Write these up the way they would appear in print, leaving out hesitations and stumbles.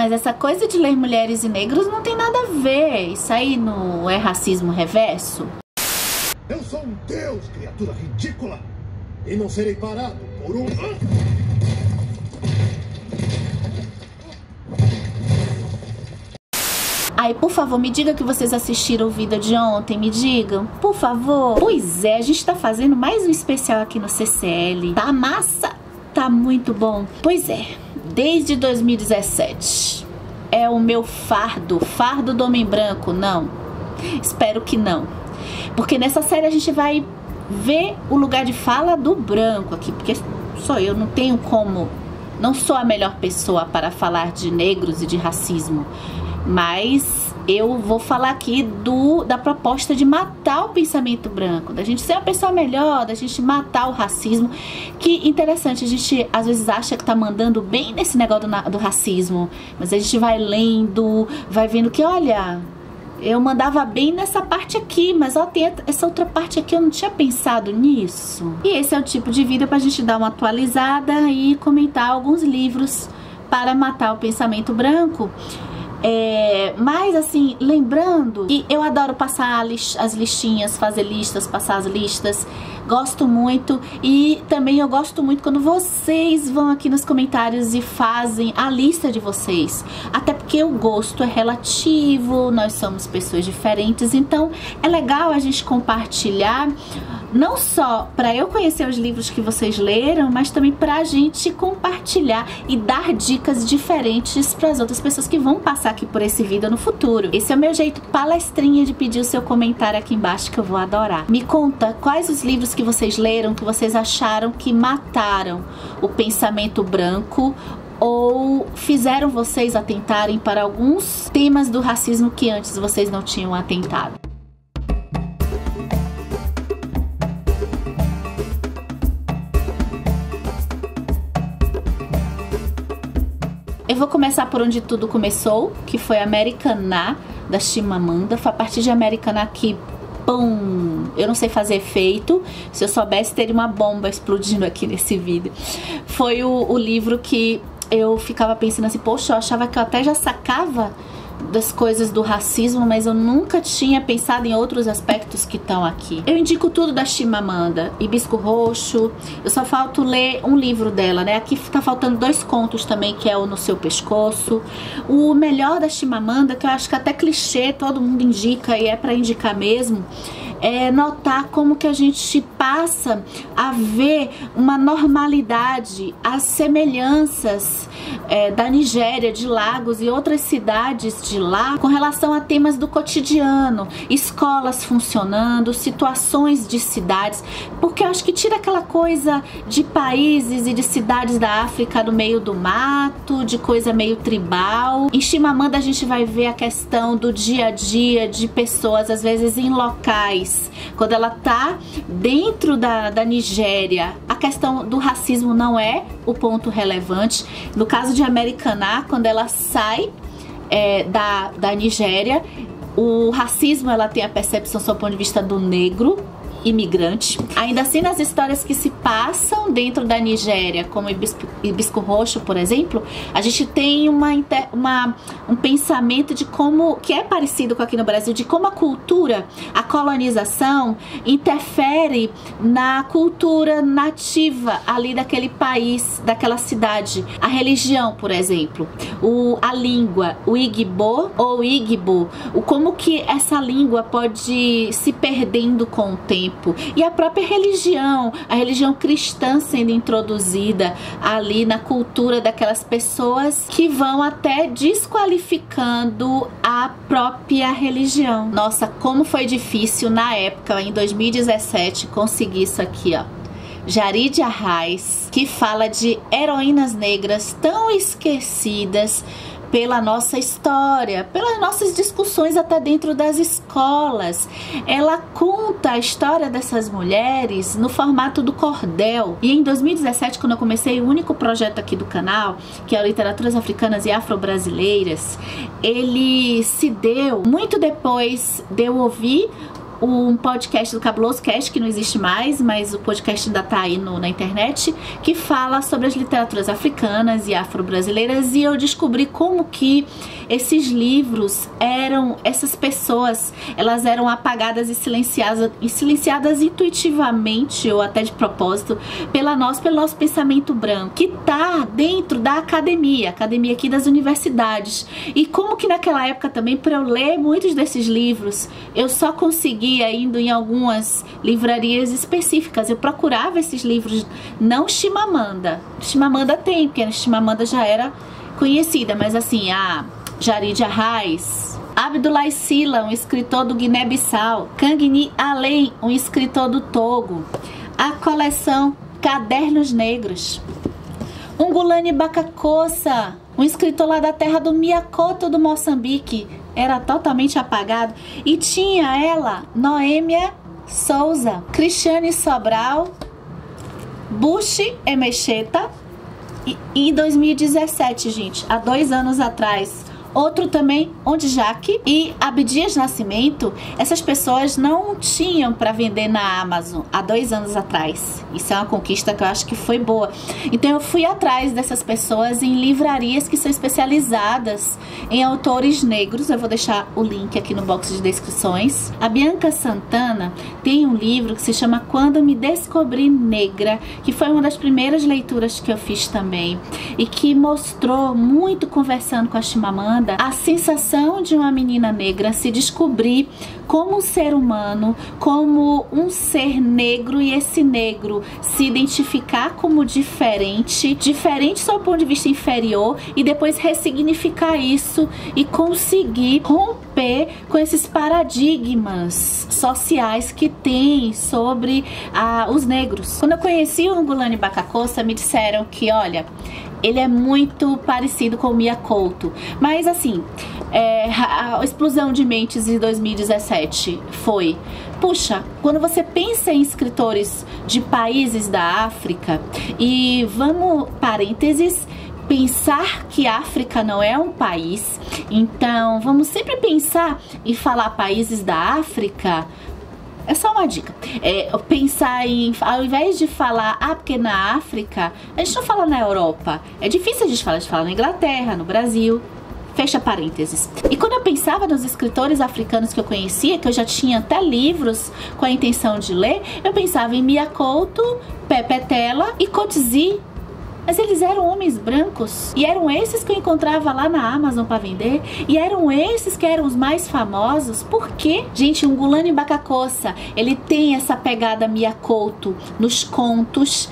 mas essa coisa de ler mulheres e negros não tem nada a ver. Isso aí não é racismo reverso? Eu sou um deus, criatura ridícula, e não serei parado por um... Ai, por favor, me diga que vocês assistiram o vídeo de ontem, me digam, por favor. Pois é, a gente tá fazendo mais um especial aqui no CCL. Tá massa, tá muito bom. Pois é, desde 2017 é o meu fardo do homem branco, não. Espero que não. Porque nessa série a gente vai ver o lugar de fala do branco aqui, porque sou eu, não tenho como, não sou a melhor pessoa para falar de negros e de racismo. Mas eu vou falar aqui da proposta de matar o pensamento branco, da gente ser uma pessoa melhor, da gente matar o racismo. Que interessante, a gente às vezes acha que tá mandando bem nesse negócio do racismo, mas a gente vai lendo, vai vendo que, olha, eu mandava bem nessa parte aqui, mas ó, tem essa outra parte aqui, eu não tinha pensado nisso. E esse é o tipo de vídeo pra gente dar uma atualizada e comentar alguns livros para matar o pensamento branco. Mas assim, lembrando que eu adoro passar as listinhas, fazer listas, passar as listas, gosto muito. E também eu gosto muito quando vocês vão aqui nos comentários e fazem a lista de vocês, até porque o gosto é relativo, nós somos pessoas diferentes, então é legal a gente compartilhar, não só para eu conhecer os livros que vocês leram, mas também para a gente compartilhar e dar dicas diferentes para as outras pessoas que vão passar aqui por esse vídeo no futuro. Esse é o meu jeito palestrinha de pedir o seu comentário aqui embaixo, que eu vou adorar. Me conta quais os livros que vocês leram, que vocês acharam que mataram o pensamento branco ou fizeram vocês atentarem para alguns temas do racismo que antes vocês não tinham atentado. Eu vou começar por onde tudo começou, que foi Americaná, da Chimamanda. Foi a partir de Americaná que, pum, eu não sei fazer efeito. Se eu soubesse, teria uma bomba explodindo aqui nesse vídeo. Foi o livro que eu ficava pensando assim, poxa, eu achava que eu até já sacava das coisas do racismo, mas eu nunca tinha pensado em outros aspectos que estão aqui. Eu indico tudo da Chimamanda, Hibisco Roxo. Eu só falto ler um livro dela, né? Aqui tá faltando 2 contos também, que é o No Seu Pescoço. O melhor da Chimamanda, que eu acho que até clichê, todo mundo indica e é pra indicar mesmo, é notar como que a gente passa a ver uma normalidade, as semelhanças da Nigéria, de Lagos e outras cidades de lá com relação a temas do cotidiano, escolas funcionando, situações de cidades, porque eu acho que tira aquela coisa de países e de cidades da África no meio do mato, de coisa meio tribal. Em Chimamanda a gente vai ver a questão do dia a dia de pessoas, às vezes em locais. Quando ela tá dentro da Nigéria, a questão do racismo não é o ponto relevante. No caso de Americaná, quando ela sai da Nigéria, o racismo, ela tem a percepção sob o ponto de vista do negro imigrante. Ainda assim, nas histórias que se passam dentro da Nigéria, como Hibisco Roxo, por exemplo, a gente tem um pensamento de como, que é parecido com aqui no Brasil, de como a cultura, a colonização interfere na cultura nativa ali daquele país, daquela cidade. A religião, por exemplo, a língua, o Igbo ou Igbo, como que essa língua pode se perdendo com o tempo. E a própria religião, a religião cristã sendo introduzida ali na cultura daquelas pessoas que vão até desqualificando a própria religião. Nossa, como foi difícil na época, em 2017, conseguir isso aqui, ó. Jaridia Arraes, que fala de heroínas negras tão esquecidas pela nossa história, pelas nossas discussões até dentro das escolas. Ela conta a história dessas mulheres no formato do cordel. E em 2017, quando eu comecei o único projeto aqui do canal, que é o Literaturas Africanas e Afro-Brasileiras, ele se deu muito depois de eu ouvir um podcast do Cabuloso Cast, que não existe mais, mas o podcast ainda tá aí na internet, que fala sobre as literaturas africanas e afro-brasileiras, e eu descobri como que esses livros essas pessoas, elas eram apagadas e silenciadas intuitivamente, ou até de propósito, pelo nosso pensamento branco, que tá dentro da academia aqui das universidades. E como que naquela época também, para eu ler muitos desses livros, eu só conseguia indo em algumas livrarias específicas. Eu procurava esses livros, não Chimamanda. Chimamanda tem, porque a Chimamanda já era conhecida, mas assim, a Jaridia Arraes, Abdoulaye Sylla, um escritor do Guiné-Bissau, Kangni Allen, um escritor do Togo, a coleção Cadernos Negros, Ungulane Bakakossa, um escritor lá da terra do Miakoto do Moçambique, era totalmente apagado, e tinha ela, Noêmia Souza, Cristiane Sobral, Bushi Emecheta, e em 2017, gente, há 2 anos atrás, outro também, Ondjak e Abdias Nascimento, essas pessoas não tinham para vender na Amazon há 2 anos atrás. Isso é uma conquista que eu acho que foi boa. Então eu fui atrás dessas pessoas em livrarias que são especializadas em autores negros. Eu vou deixar o link aqui no box de descrições. A Bianca Santana tem um livro que se chama Quando Me Descobri Negra, que foi uma das primeiras leituras que eu fiz também, e que mostrou muito, conversando com a Chimamanda, a sensação de uma menina negra se descobrir como um ser humano, como um ser negro, e esse negro se identificar como diferente sob o ponto de vista inferior, e depois ressignificar isso e conseguir romper com esses paradigmas sociais que tem sobre os negros. Quando eu conheci o Ungulane Bakakossa, me disseram que, olha, ele é muito parecido com o Mia Couto, mas assim, a explosão de mentes de 2017 foi, puxa, quando você pensa em escritores de países da África, e vamos, parênteses, pensar que a África não é um país, então vamos sempre pensar e falar países da África. É só uma dica. Pensar em, ao invés de falar, porque na África, a gente não fala na Europa. É difícil a gente fala na Inglaterra, no Brasil. Fecha parênteses. E quando eu pensava nos escritores africanos que eu conhecia, que eu já tinha até livros com a intenção de ler, eu pensava em Mia Couto, Pepe Tela e Coetzee. Mas eles eram homens brancos, e eram esses que eu encontrava lá na Amazon para vender, e eram esses que eram os mais famosos. Por quê? Gente, o Ungulane Bakakossa, ele tem essa pegada Mia Couto nos contos.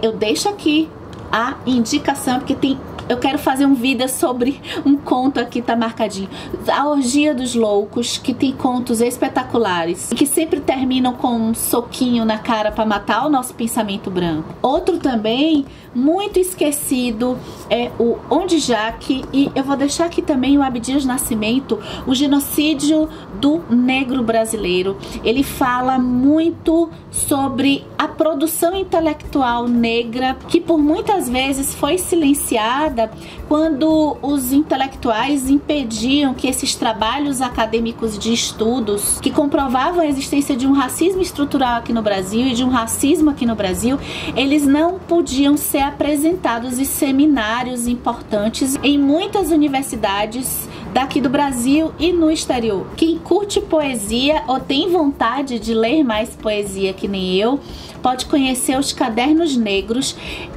Eu deixo aqui a indicação, porque eu quero fazer um vídeo sobre um conto aqui, tá marcadinho. A Orgia dos Loucos, que tem contos espetaculares, que sempre terminam com um soquinho na cara para matar o nosso pensamento branco. Outro também, muito esquecido, é o Ondjak, e eu vou deixar aqui também o Abdias Nascimento, o genocídio do negro brasileiro. Ele fala muito sobre a produção intelectual negra, que por muitas vezes foi silenciada quando os intelectuais impediam que esses trabalhos acadêmicos de estudos que comprovavam a existência de um racismo estrutural aqui no Brasil e de um racismo aqui no Brasil, eles não podiam ser apresentados em seminários importantes em muitas universidades daqui do Brasil e no exterior. Quem curte poesia ou tem vontade de ler mais poesia que nem eu, pode conhecer os Cadernos Negros.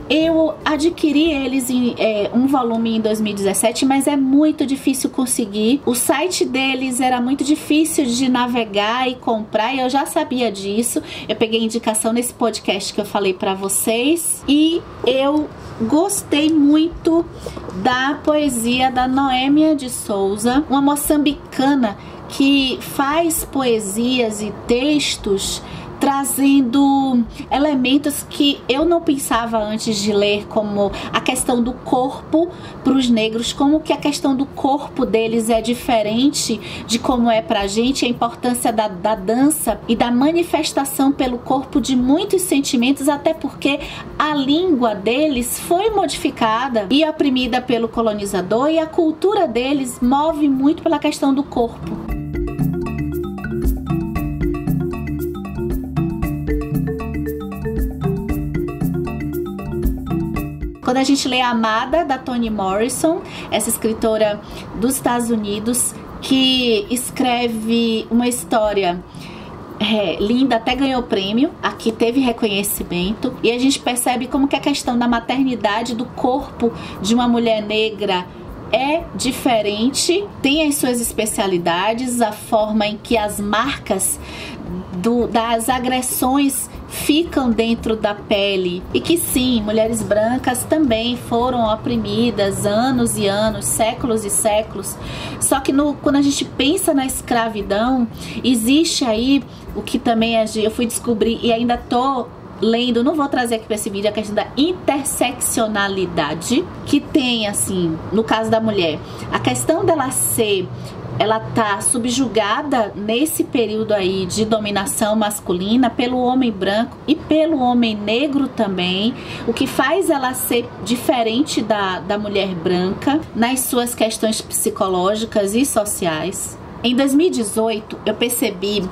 Eu adquiri eles em um volume em 2017, mas é muito difícil conseguir. O site deles era muito difícil de navegar e comprar, e eu já sabia disso. Eu peguei indicação nesse podcast que eu falei pra vocês, e eu gostei muito da poesia da Noêmia de Souza, uma moçambicana que faz poesias e textos trazendo elementos que eu não pensava antes de ler, como a questão do corpo para os negros, como que a questão do corpo deles é diferente de como é pra gente, a importância da dança e da manifestação pelo corpo de muitos sentimentos, até porque a língua deles foi modificada e oprimida pelo colonizador, e a cultura deles move muito pela questão do corpo. Quando a gente lê Amada, da Toni Morrison, essa escritora dos Estados Unidos, que escreve uma história linda, até ganhou prêmio, aqui teve reconhecimento, e a gente percebe como que a questão da maternidade do corpo de uma mulher negra é diferente, tem as suas especialidades, a forma em que as marcas das agressões ficam dentro da pele, e que sim, mulheres brancas também foram oprimidas anos e anos, séculos e séculos. Só que quando a gente pensa na escravidão, existe aí o que também eu fui descobrir e ainda tô lendo, não vou trazer aqui para esse vídeo, a questão da interseccionalidade, que tem, assim, no caso da mulher, a questão dela ela tá subjugada nesse período aí de dominação masculina pelo homem branco e pelo homem negro também, o que faz ela ser diferente da mulher branca nas suas questões psicológicas e sociais. Em 2018, eu percebi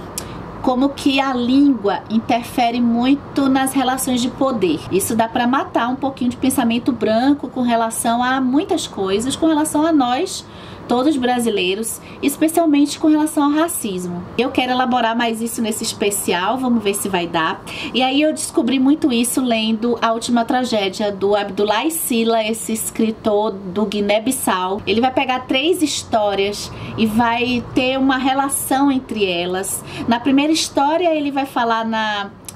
como que a língua interfere muito nas relações de poder. Isso dá para matar um pouquinho de pensamento branco com relação a muitas coisas, com relação a nós, todos brasileiros, especialmente com relação ao racismo. Eu quero elaborar mais isso nesse especial, vamos ver se vai dar. E aí eu descobri muito isso lendo A Última Tragédia, do Abdoulaye Sylla, esse escritor do Guiné-Bissau. Ele vai pegar 3 histórias e vai ter uma relação entre elas. Na primeira história ele vai falar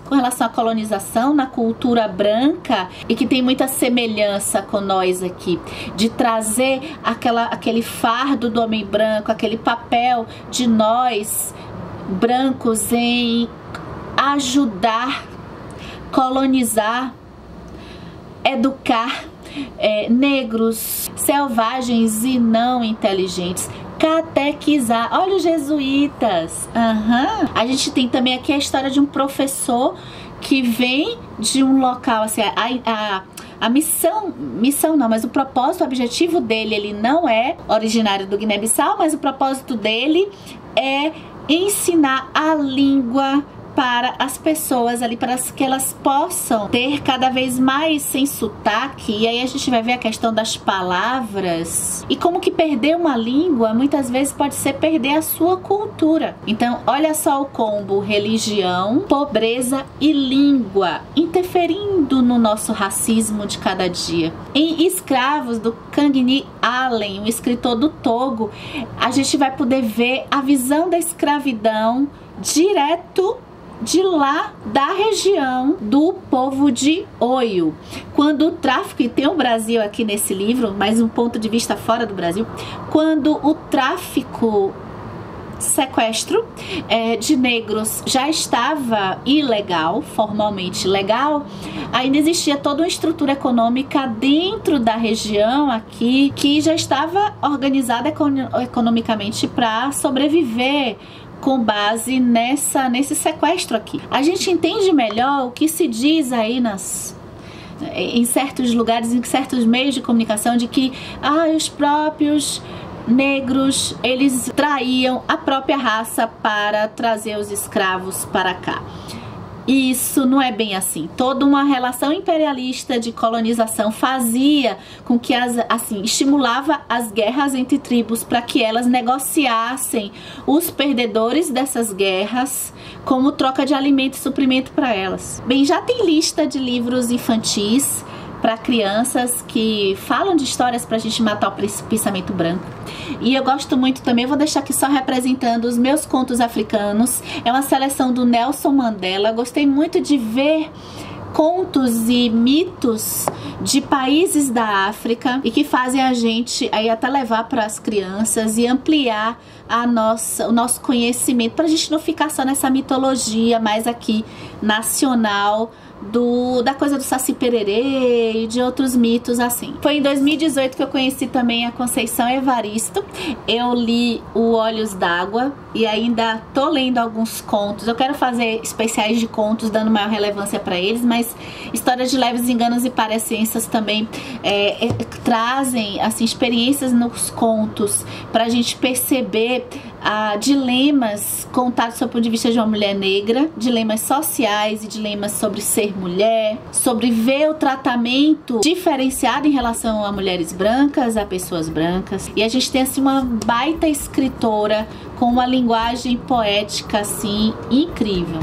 com relação à colonização, na cultura branca, e que tem muita semelhança com nós aqui, de trazer aquele fardo do homem branco, aquele papel de nós brancos em ajudar, colonizar, educar negros, selvagens e não inteligentes, catequizar. Olha os jesuítas. A gente tem também aqui a história de um professor que vem de um local, assim, a missão não, mas o propósito, o objetivo dele, ele não é originário do Guiné-Bissau, mas o propósito dele é ensinar a língua para as pessoas ali, para que elas possam ter cada vez mais sem sotaque. E aí a gente vai ver a questão das palavras e como que perder uma língua muitas vezes pode ser perder a sua cultura. Então olha só o combo: religião, pobreza e língua interferindo no nosso racismo de cada dia. Em Escravos, do Kangni Allen, um escritor do Togo, a gente vai poder ver a visão da escravidão direto de lá da região do povo de Oyo, quando o tráfico, e tem o Brasil aqui nesse livro, mas um ponto de vista fora do Brasil, quando o tráfico, sequestro de negros já estava ilegal, formalmente legal, ainda existia toda uma estrutura econômica dentro da região aqui que já estava organizada economicamente para sobreviver com base nesse sequestro aqui. A gente entende melhor o que se diz aí em certos lugares, em certos meios de comunicação, de que os próprios negros, eles traíam a própria raça para trazer os escravos para cá. Isso não é bem assim. Toda uma relação imperialista de colonização fazia com que estimulava as guerras entre tribos para que elas negociassem os perdedores dessas guerras como troca de alimento e suprimento para elas. Bem, já tem lista de livros infantis para crianças que falam de histórias para a gente matar o pensamento branco. E eu gosto muito também, vou deixar aqui só representando os meus contos africanos. É uma seleção do Nelson Mandela. Eu gostei muito de ver contos e mitos de países da África e que fazem a gente aí até levar para as crianças e ampliar o nosso conhecimento, para a gente não ficar só nessa mitologia mais aqui nacional da coisa do Saci Pererê e de outros mitos assim. Foi em 2018 que eu conheci também a Conceição Evaristo. Eu li o Olhos d'Água e ainda tô lendo alguns contos. Eu quero fazer especiais de contos dando maior relevância para eles, mas Histórias de Leves Enganos e Parecenças também trazem assim experiências nos contos pra gente perceber dilemas contados sob o ponto de vista de uma mulher negra, dilemas sociais e dilemas sobre ser mulher, sobre ver o tratamento diferenciado em relação a mulheres brancas, a pessoas brancas. E a gente tem assim uma baita escritora com uma linguagem poética assim incrível.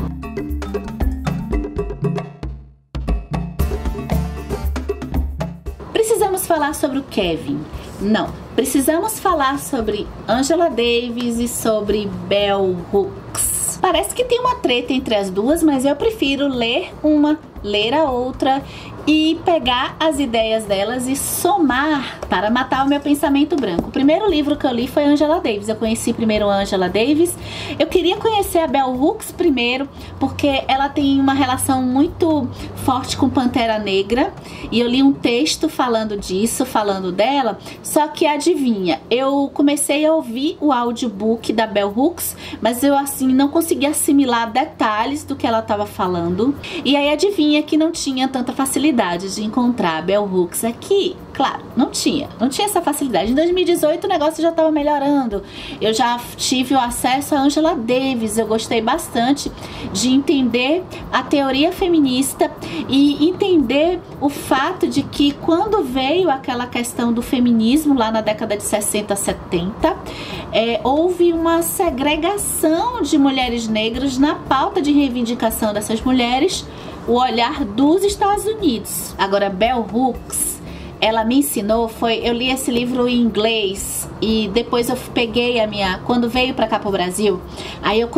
Precisamos falar sobre o Kevin? Não. Precisamos falar sobre Angela Davis e sobre Bell Hooks. Parece que tem uma treta entre as duas, mas eu prefiro ler uma, ler a outra e pegar as ideias delas e somar para matar o meu pensamento branco. O primeiro livro que eu li foi Angela Davis. Eu conheci primeiro a Angela Davis. Eu queria conhecer a Bell Hooks primeiro, porque ela tem uma relação muito forte com Pantera Negra. E eu li um texto falando disso, falando dela. Só que adivinha, eu comecei a ouvir o audiobook da Bell Hooks, mas eu assim não consegui assimilar detalhes do que ela estava falando. E aí adivinha que não tinha tanta facilidade de encontrar a Bell Hooks aqui. Claro, não tinha essa facilidade. Em 2018 o negócio já estava melhorando. Eu já tive o acesso a Angela Davis. Eu gostei bastante de entender a teoria feminista e entender o fato de que quando veio aquela questão do feminismo lá na década de 60, 70, houve uma segregação de mulheres negras na pauta de reivindicação dessas mulheres, o olhar dos Estados Unidos. Agora, Bell Hooks, ela me ensinou, eu li esse livro em inglês e depois eu peguei quando veio pra cá pro Brasil, aí eu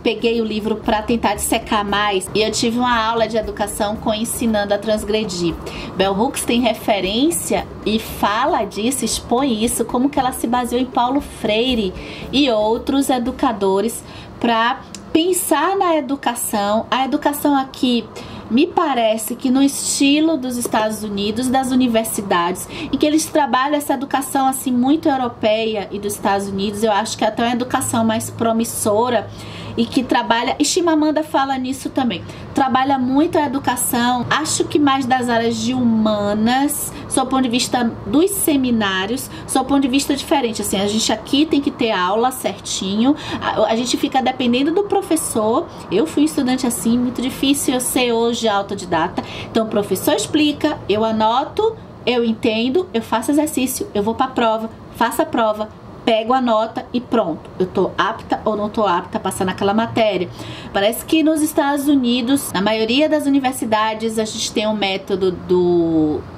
peguei o livro para tentar dissecar mais e eu tive uma aula de educação com Ensinando a Transgredir. Bell Hooks tem referência e fala disso, expõe isso, como que ela se baseou em Paulo Freire e outros educadores para pensar na educação. A educação aqui me parece que no estilo dos Estados Unidos, das universidades, em que eles trabalham essa educação assim muito europeia e dos Estados Unidos, eu acho que é até uma educação mais promissora e que trabalha, e Chimamanda fala nisso também, trabalha muito a educação, acho que mais das áreas de humanas, sob o ponto de vista dos seminários, sob o ponto de vista diferente, assim, a gente aqui tem que ter aula certinho, a gente fica dependendo do professor. Eu fui estudante assim, muito difícil eu ser hoje autodidata, então o professor explica, eu anoto, eu entendo, eu faço exercício, eu vou pra prova, faço a prova, pego a nota e pronto, eu tô apta ou não tô apta a passar naquela matéria. Parece que nos Estados Unidos, na maioria das universidades, a gente tem um método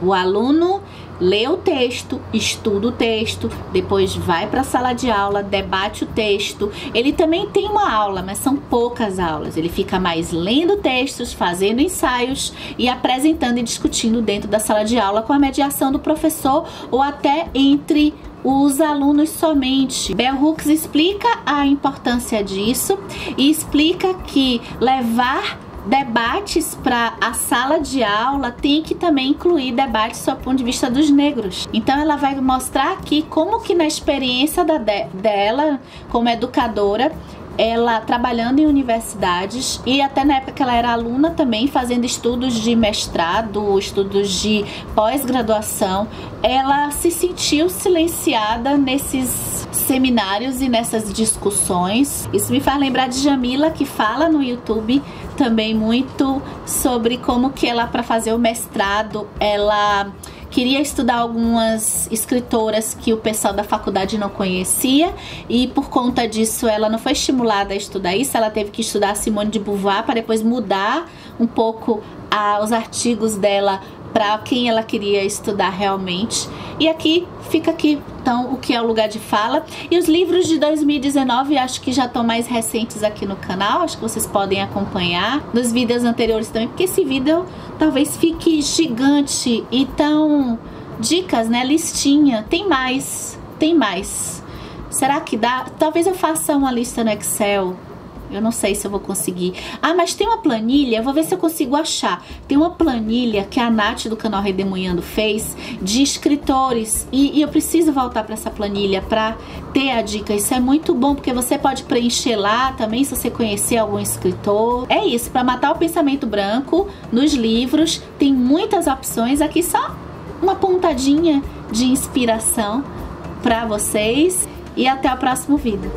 o aluno lê o texto, estuda o texto, depois vai para a sala de aula, debate o texto. Ele também tem uma aula, mas são poucas aulas. Ele fica mais lendo textos, fazendo ensaios e apresentando e discutindo dentro da sala de aula com a mediação do professor ou até entre os alunos somente. Bell Hooks explica a importância disso e explica que levar debates para a sala de aula tem que também incluir debates sob o ponto de vista dos negros. Então ela vai mostrar aqui como que na experiência dela como educadora, ela trabalhando em universidades e até na época que ela era aluna também, fazendo estudos de mestrado, estudos de pós-graduação, ela se sentiu silenciada nesses seminários e nessas discussões. Isso me faz lembrar de Jamila, que fala no YouTube também muito sobre como que ela, para fazer o mestrado, ela queria estudar algumas escritoras que o pessoal da faculdade não conhecia e por conta disso ela não foi estimulada a estudar isso, ela teve que estudar Simone de Beauvoir para depois mudar um pouco os artigos dela para quem ela queria estudar realmente. E aqui fica aqui então o que é o lugar de fala. E os livros de 2019 acho que já estão mais recentes aqui no canal, acho que vocês podem acompanhar nos vídeos anteriores também, porque esse vídeo talvez fique gigante. Então, dicas, né, listinha, tem mais. Será que dá? Talvez eu faça uma lista no Excel. Eu não sei se eu vou conseguir. Ah, mas tem uma planilha, eu vou ver se eu consigo achar. Tem uma planilha que a Nath do canal Redemoinhando fez de escritores. E eu preciso voltar para essa planilha para ter a dica. Isso é muito bom, porque você pode preencher lá também se você conhecer algum escritor. É isso, para matar o pensamento branco nos livros. Tem muitas opções. Aqui só uma pontadinha de inspiração para vocês. e até o próximo vídeo.